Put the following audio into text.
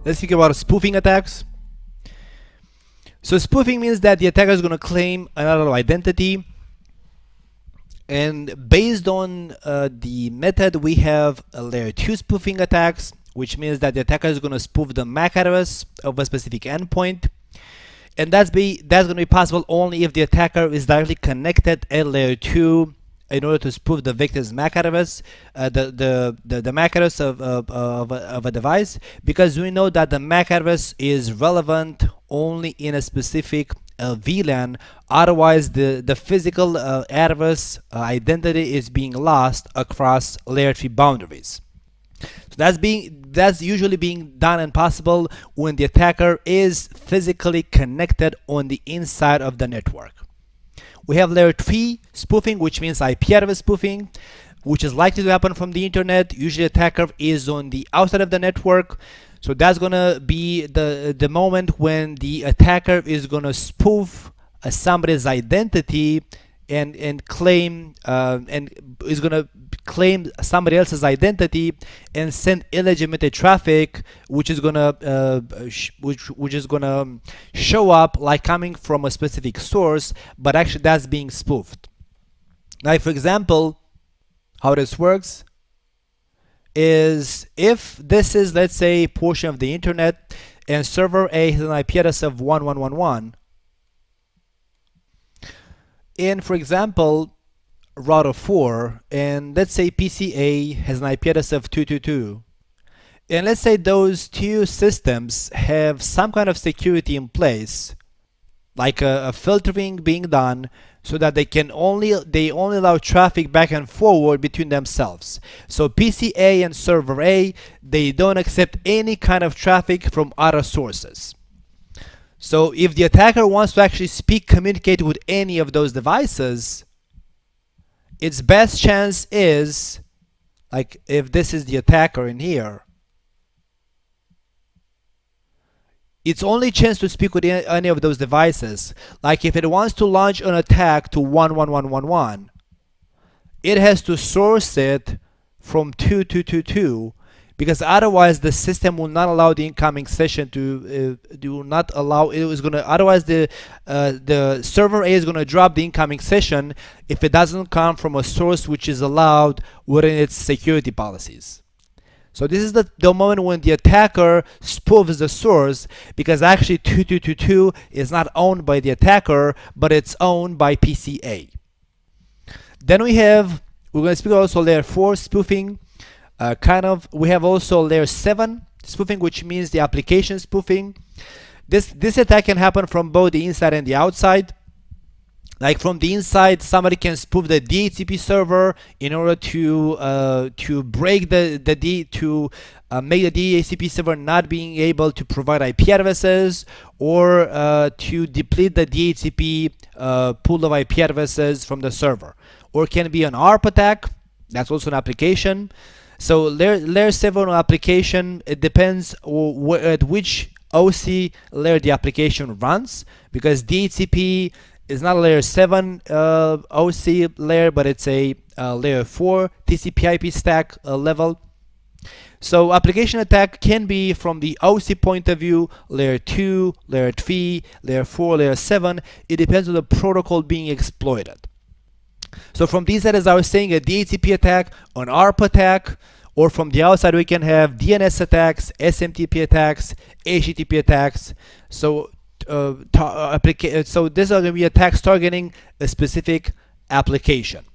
Let's think about spoofing attacks. So spoofing means that the attacker is going to claim another identity, and based on the method, we have a layer 2 spoofing attacks, which means that the attacker is going to spoof the MAC address of a specific endpoint, and that's going to be possible only if the attacker is directly connected at layer 2 in order to spoof the victim's MAC address, the MAC address of a device, because we know that the MAC address is relevant only in a specific VLAN. Otherwise, the physical address identity is being lost across layer 3 boundaries. So that's usually being done and possible when the attacker is physically connected on the inside of the network. We have layer 3 spoofing, which means IP address spoofing, which is likely to happen from the internet. Usually the attacker is on the outside of the network. So that's gonna be the moment when the attacker is gonna spoof somebody's identity and claim and is gonna claim somebody else's identity and send illegitimate traffic, which is gonna show up like coming from a specific source, but actually that's being spoofed. Now, for example, how this works is if this is, let's say, a portion of the internet and server A has an IP address of 1111, and for example router 4, and let's say PCA has an IP address of 222, and let's say those two systems have some kind of security in place, like a filtering being done so that they only allow traffic back and forward between themselves. So PCA and server A, they don't accept any kind of traffic from other sources. So if the attacker wants to actually communicate with any of those devices, its best chance is, like if this is the attacker in here, its only chance to speak with any of those devices, like if it wants to launch an attack to 11111, it has to source it from 2222, because otherwise the system will not allow the incoming session to otherwise the server A is going to drop the incoming session if it doesn't come from a source which is allowed within its security policies. So this is the moment when the attacker spoofs the source, because actually 2222 is not owned by the attacker, but it's owned by PCA. Then we're going to speak also layer 4 spoofing. We have also layer 7 spoofing, which means the application spoofing. This attack can happen from both the inside and the outside. Like from the inside, somebody can spoof the DHCP server in order to break make the DHCP server not being able to provide IP addresses, or to deplete the DHCP pool of IP addresses from the server. Or it can be an ARP attack. That's also an application. So layer 7 application, it depends at which OC layer the application runs, because DHCP is not a layer 7 OC layer, but it's a layer 4 TCP/IP stack level. So application attack can be from the OC point of view, layer 2, layer 3, layer 4, layer 7. It depends on the protocol being exploited. So from the inside, as I was saying, a DHCP attack, an ARP attack, or from the outside we can have DNS attacks, SMTP attacks, HTTP attacks. So so these are going to be attacks targeting a specific application.